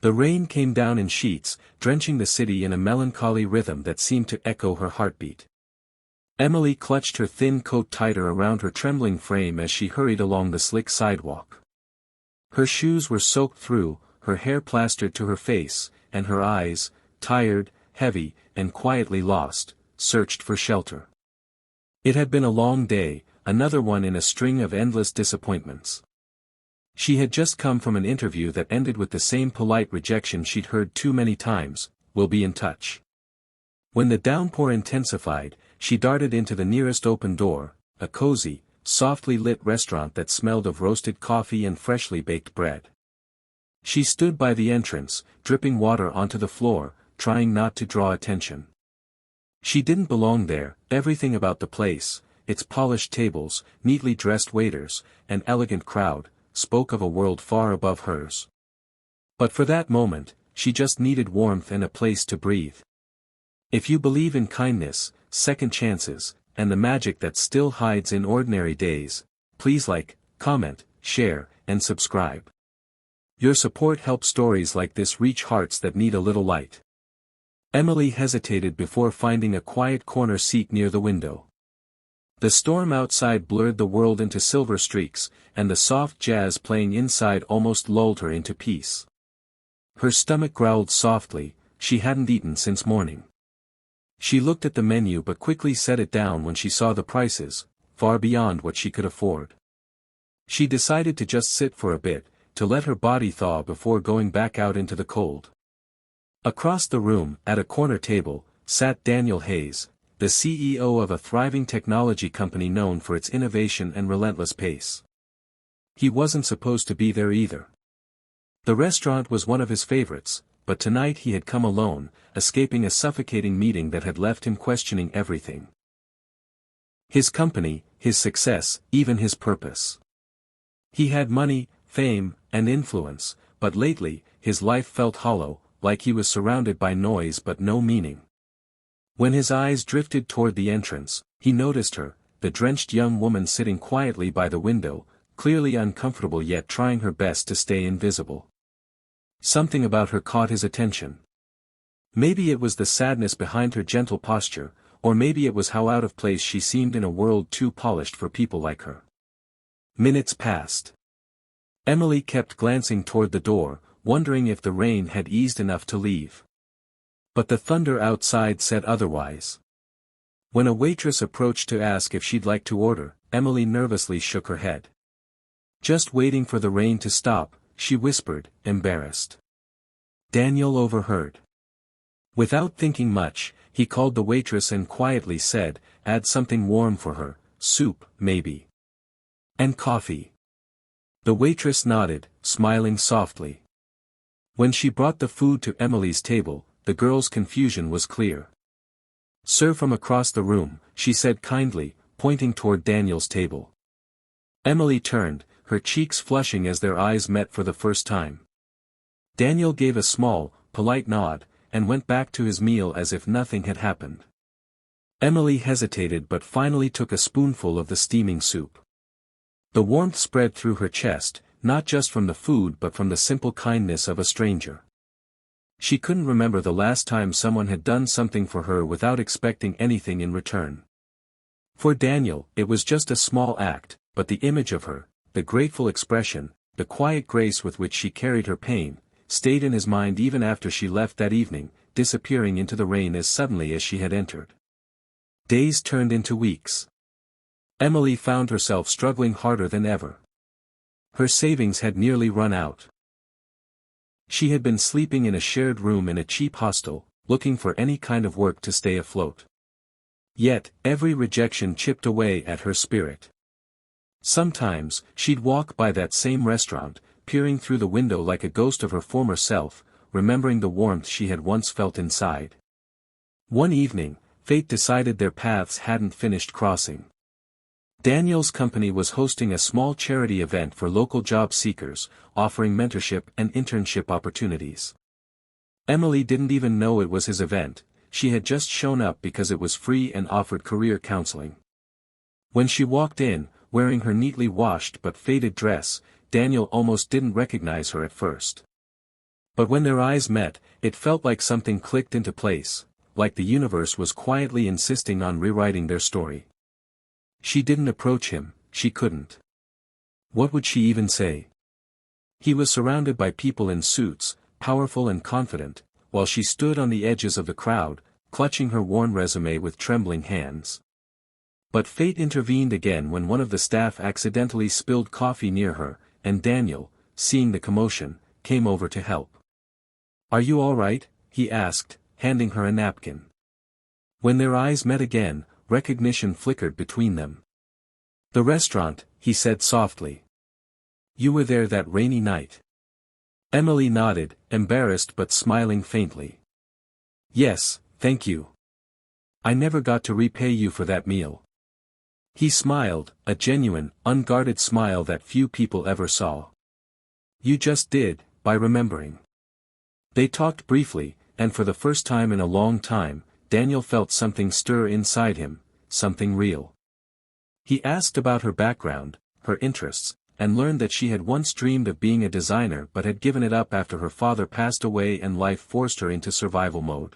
The rain came down in sheets, drenching the city in a melancholy rhythm that seemed to echo her heartbeat. Emily clutched her thin coat tighter around her trembling frame as she hurried along the slick sidewalk. Her shoes were soaked through, her hair plastered to her face, and her eyes, tired, heavy, and quietly lost, searched for shelter. It had been a long day, another one in a string of endless disappointments. She had just come from an interview that ended with the same polite rejection she'd heard too many times, "We'll be in touch." When the downpour intensified, she darted into the nearest open door, a cozy, softly lit restaurant that smelled of roasted coffee and freshly baked bread. She stood by the entrance, dripping water onto the floor, trying not to draw attention. She didn't belong there. Everything about the place, its polished tables, neatly dressed waiters, and elegant crowd, spoke of a world far above hers. But for that moment, she just needed warmth and a place to breathe. If you believe in kindness, second chances, and the magic that still hides in ordinary days, please like, comment, share, and subscribe. Your support helps stories like this reach hearts that need a little light. Emily hesitated before finding a quiet corner seat near the window. The storm outside blurred the world into silver streaks, and the soft jazz playing inside almost lulled her into peace. Her stomach growled softly, she hadn't eaten since morning. She looked at the menu but quickly set it down when she saw the prices, far beyond what she could afford. She decided to just sit for a bit, to let her body thaw before going back out into the cold. Across the room, at a corner table, sat Daniel Hayes, the CEO of a thriving technology company known for its innovation and relentless pace. He wasn't supposed to be there either. The restaurant was one of his favorites, but tonight he had come alone, escaping a suffocating meeting that had left him questioning everything. His company, his success, even his purpose. He had money, fame, and influence, but lately, his life felt hollow, like he was surrounded by noise but no meaning. When his eyes drifted toward the entrance, he noticed her, the drenched young woman sitting quietly by the window, clearly uncomfortable yet trying her best to stay invisible. Something about her caught his attention. Maybe it was the sadness behind her gentle posture, or maybe it was how out of place she seemed in a world too polished for people like her. Minutes passed. Emily kept glancing toward the door, wondering if the rain had eased enough to leave. But the thunder outside said otherwise. When a waitress approached to ask if she'd like to order, Emily nervously shook her head. "Just waiting for the rain to stop," she whispered, embarrassed. Daniel overheard. Without thinking much, he called the waitress and quietly said, "Add something warm for her, soup, maybe. And coffee." The waitress nodded, smiling softly. When she brought the food to Emily's table, the girl's confusion was clear. "Sir from across the room," she said kindly, pointing toward Daniel's table. Emily turned, her cheeks flushing as their eyes met for the first time. Daniel gave a small, polite nod, and went back to his meal as if nothing had happened. Emily hesitated but finally took a spoonful of the steaming soup. The warmth spread through her chest, not just from the food but from the simple kindness of a stranger. She couldn't remember the last time someone had done something for her without expecting anything in return. For Daniel, it was just a small act, but the image of her, the grateful expression, the quiet grace with which she carried her pain, stayed in his mind even after she left that evening, disappearing into the rain as suddenly as she had entered. Days turned into weeks. Emily found herself struggling harder than ever. Her savings had nearly run out. She had been sleeping in a shared room in a cheap hostel, looking for any kind of work to stay afloat. Yet, every rejection chipped away at her spirit. Sometimes, she'd walk by that same restaurant, peering through the window like a ghost of her former self, remembering the warmth she had once felt inside. One evening, fate decided their paths hadn't finished crossing. Daniel's company was hosting a small charity event for local job seekers, offering mentorship and internship opportunities. Emily didn't even know it was his event, she had just shown up because it was free and offered career counseling. When she walked in, wearing her neatly washed but faded dress, Daniel almost didn't recognize her at first. But when their eyes met, it felt like something clicked into place, like the universe was quietly insisting on rewriting their story. She didn't approach him, she couldn't. What would she even say? He was surrounded by people in suits, powerful and confident, while she stood on the edges of the crowd, clutching her worn resume with trembling hands. But fate intervened again when one of the staff accidentally spilled coffee near her, and Daniel, seeing the commotion, came over to help. "Are you all right?" he asked, handing her a napkin. When their eyes met again, recognition flickered between them. "The restaurant," he said softly. "You were there that rainy night." Emily nodded, embarrassed but smiling faintly. "Yes, thank you. I never got to repay you for that meal." He smiled, a genuine, unguarded smile that few people ever saw. "You just did, by remembering." They talked briefly, and for the first time in a long time, Daniel felt something stir inside him, something real. He asked about her background, her interests, and learned that she had once dreamed of being a designer but had given it up after her father passed away and life forced her into survival mode.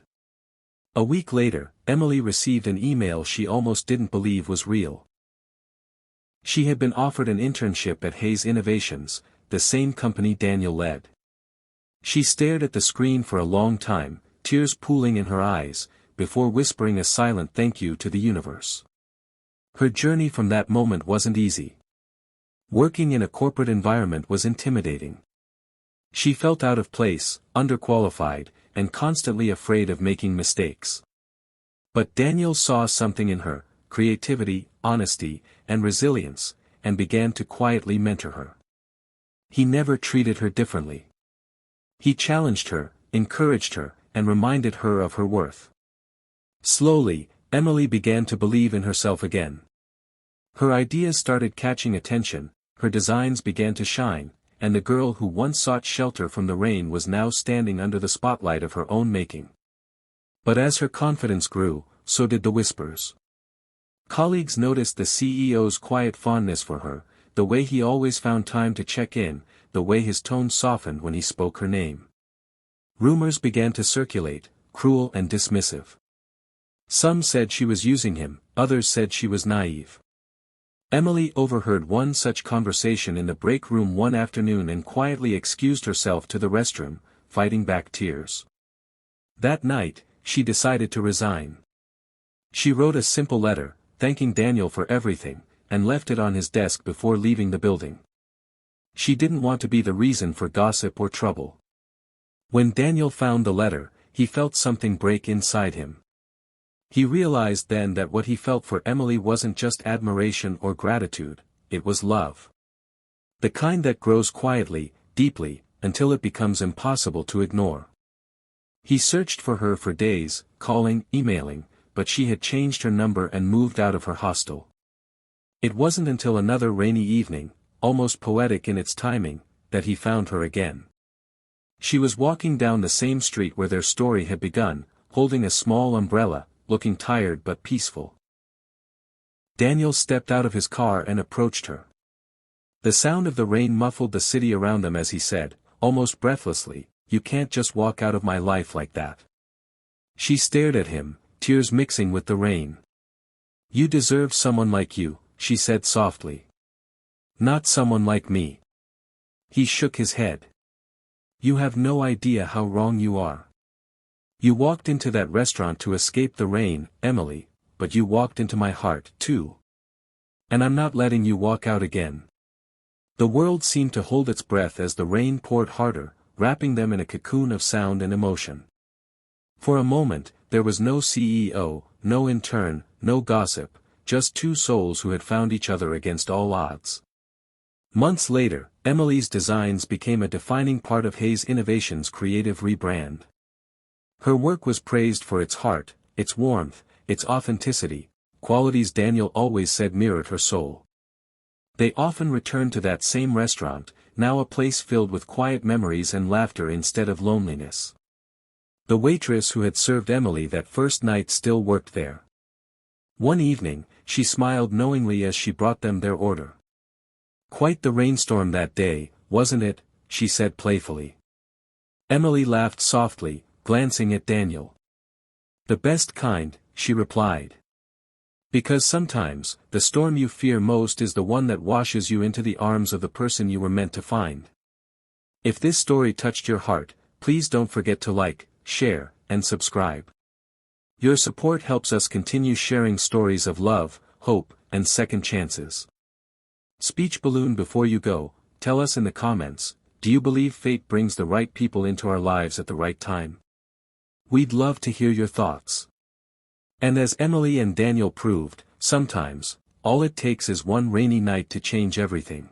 A week later, Emily received an email she almost didn't believe was real. She had been offered an internship at Hayes Innovations, the same company Daniel led. She stared at the screen for a long time, tears pooling in her eyes, before whispering a silent thank you to the universe. Her journey from that moment wasn't easy. Working in a corporate environment was intimidating. She felt out of place, underqualified, and constantly afraid of making mistakes. But Daniel saw something in her, creativity, honesty, and resilience, and began to quietly mentor her. He never treated her differently. He challenged her, encouraged her, and reminded her of her worth. Slowly, Emily began to believe in herself again. Her ideas started catching attention, her designs began to shine, and the girl who once sought shelter from the rain was now standing under the spotlight of her own making. But as her confidence grew, so did the whispers. Colleagues noticed the CEO's quiet fondness for her, the way he always found time to check in, the way his tone softened when he spoke her name. Rumors began to circulate, cruel and dismissive. Some said she was using him, others said she was naive. Emily overheard one such conversation in the break room one afternoon and quietly excused herself to the restroom, fighting back tears. That night, she decided to resign. She wrote a simple letter, thanking Daniel for everything, and left it on his desk before leaving the building. She didn't want to be the reason for gossip or trouble. When Daniel found the letter, he felt something break inside him. He realized then that what he felt for Emily wasn't just admiration or gratitude, it was love. The kind that grows quietly, deeply, until it becomes impossible to ignore. He searched for her for days, calling, emailing, but she had changed her number and moved out of her hostel. It wasn't until another rainy evening, almost poetic in its timing, that he found her again. She was walking down the same street where their story had begun, holding a small umbrella, looking tired but peaceful. Daniel stepped out of his car and approached her. The sound of the rain muffled the city around them as he said, almost breathlessly, "You can't just walk out of my life like that." She stared at him, tears mixing with the rain. "You deserve someone like you," she said softly. "Not someone like me." He shook his head. "You have no idea how wrong you are. You walked into that restaurant to escape the rain, Emily, but you walked into my heart, too. And I'm not letting you walk out again." The world seemed to hold its breath as the rain poured harder, wrapping them in a cocoon of sound and emotion. For a moment, there was no CEO, no intern, no gossip, just two souls who had found each other against all odds. Months later, Emily's designs became a defining part of Hayes Innovations' creative rebrand. Her work was praised for its heart, its warmth, its authenticity, qualities Daniel always said mirrored her soul. They often returned to that same restaurant, now a place filled with quiet memories and laughter instead of loneliness. The waitress who had served Emily that first night still worked there. One evening, she smiled knowingly as she brought them their order. "Quite the rainstorm that day, wasn't it?" she said playfully. Emily laughed softly, glancing at Daniel. The best kind, she replied. Because sometimes, the storm you fear most is the one that washes you into the arms of the person you were meant to find. If this story touched your heart, please don't forget to like, share, and subscribe. Your support helps us continue sharing stories of love, hope, and second chances. Speech balloon before you go, tell us in the comments, do you believe fate brings the right people into our lives at the right time? We'd love to hear your thoughts. And as Emily and Daniel proved, sometimes, all it takes is one rainy night to change everything.